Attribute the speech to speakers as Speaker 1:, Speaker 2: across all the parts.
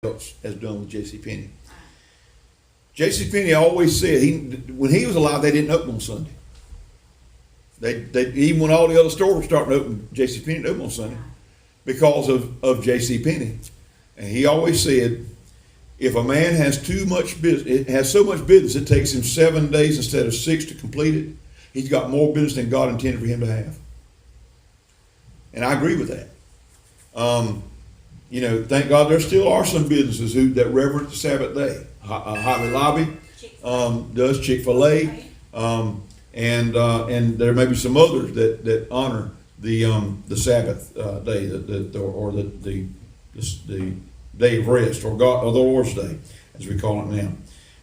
Speaker 1: else has done with J.C. Penney. J.C. Penney always said when he was alive, they didn't open on Sunday. They even when all the other stores were starting to open, J.C. Penney didn't open on Sunday because of J.C. Penney. And he always said, if a man has too much business, it has so much business it takes him 7 days instead of 6 to complete it, he's got more business than God intended for him to have. And I agree with that. Thank God there still are some businesses that reverence the Sabbath day. Hobby Lobby does, Chick-fil-A, and there may be some others that honor the Sabbath day, the day of rest, or the Lord's Day, as we call it now.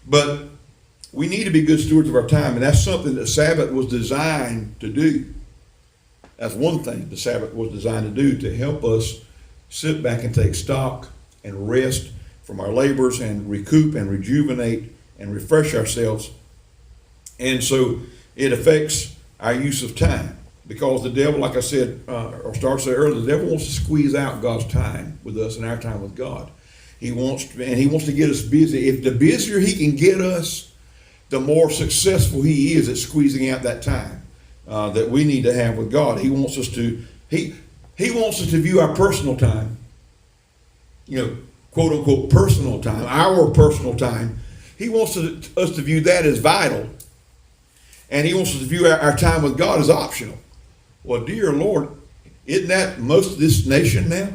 Speaker 1: But we need to be good stewards of our time, and that's something that Sabbath was designed to do. That's one thing the Sabbath was designed to do, to help us sit back and take stock and rest from our labors and recoup and rejuvenate and refresh ourselves. And so it affects our use of time, because the devil, like I said, or started to say earlier, the devil wants to squeeze out God's time with us and our time with God. He wants to get us busy. If the busier he can get us, the more successful he is at squeezing out that time that we need to have with God. He wants us to view our personal time, quote unquote personal time, our personal time. He wants us to view that as vital. And he wants us to view our time with God as optional. Well, dear Lord, isn't that most of this nation now?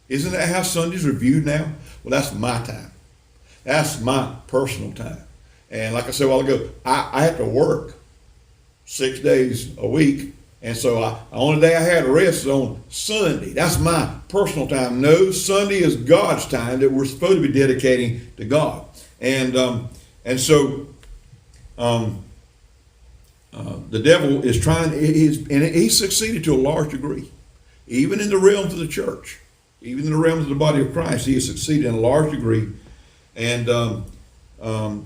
Speaker 1: Isn't that how Sundays are viewed now? Well, that's my time. That's my personal time. And like I said a while ago, I have to work 6 days a week. And so the only day I had to rest is on Sunday. That's my personal time. No, Sunday is God's time that we're supposed to be dedicating to God. The devil is trying, and he's succeeded to a large degree. Even in the realms of the church, even in the realms of the body of Christ, he has succeeded in a large degree, and to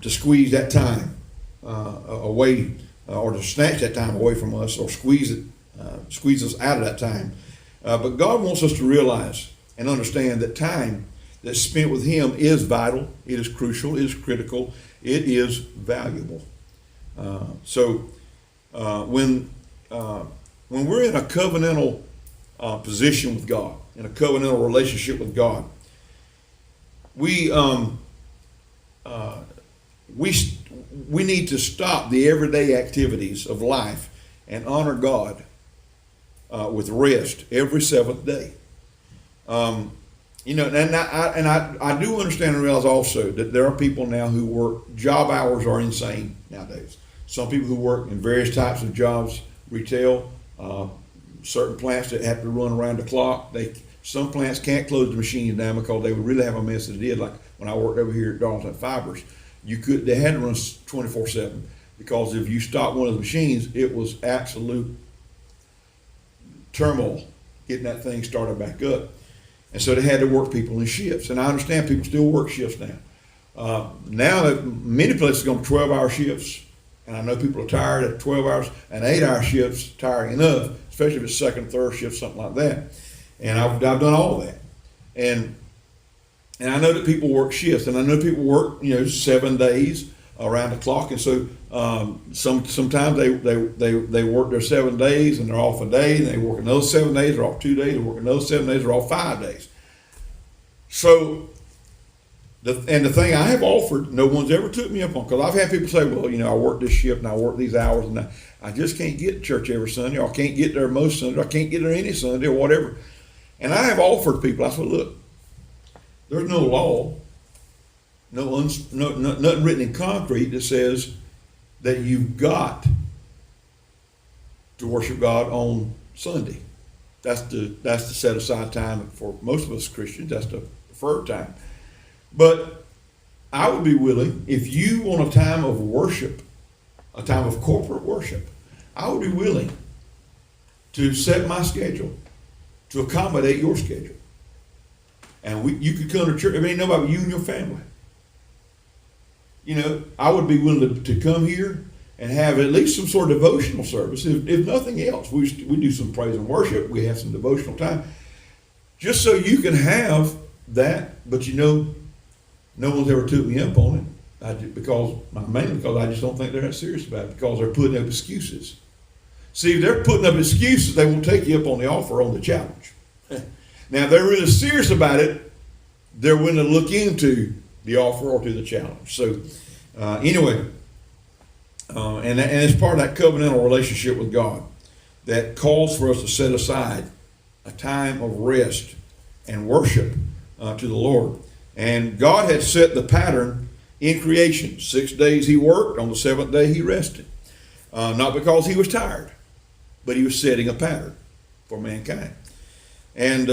Speaker 1: squeeze that time away, or to snatch that time away from us, or squeeze us out of that time. But God wants us to realize and understand that time that's spent with him is vital, it is crucial, it is critical, it is valuable. When we're in a covenantal position with God, in a covenantal relationship with God, we need to stop the everyday activities of life and honor God with rest every seventh day. I do understand and realize also that there are people now who work, job hours are insane nowadays. Some people who work in various types of jobs, retail, certain plants that have to run around the clock. Some plants can't close the machines down because they would really have a mess as it did. Like when I worked over here at Darlington Fibers, they had to run 24/7, because if you stopped one of the machines, it was absolute turmoil getting that thing started back up. And so they had to work people in shifts. And I understand people still work shifts now. Now many places are going to 12-hour shifts. And I know people are tired at 12 hours, and 8-hour shifts tiring enough, especially if it's second, third shift, something like that. And I've done all that. And I know that people work shifts, and I know people work, 7 days around the clock. And so sometimes they work their 7 days and they're off a day, and they work another 7 days, they're off 2 days, they work another 7 days, they're off 5 days. So the thing I have offered, no one's ever took me up on, because I've had people say, well, I work this shift and I work these hours, and I just can't get to church every Sunday, or I can't get there most Sundays, or I can't get there any Sunday, or whatever. And I have offered people, I said, look, there's no law, nothing written in concrete that says that you've got to worship God on Sunday. That's the set aside time for most of us Christians. That's the preferred time. But I would be willing, if you want a time of worship, a time of corporate worship, I would be willing to set my schedule to accommodate your schedule. And you could come to church. I mean, nobody but you and your family. I would be willing to come here and have at least some sort of devotional service. If nothing else, we do some praise and worship. We have some devotional time, just so you can have But no one's ever took me up on it. Mainly because I just don't think they're that serious about it, because they're putting up excuses. See, if they're putting up excuses, they won't take you up on the offer, on the challenge. Now, if they're really serious about it, they're willing to look into the offer or to the challenge. So, anyway, and it's part of that covenantal relationship with God that calls for us to set aside a time of rest and worship to the Lord. And God had set the pattern in creation. 6 days he worked, on the seventh day he rested. Not because he was tired, but he was setting a pattern for mankind. And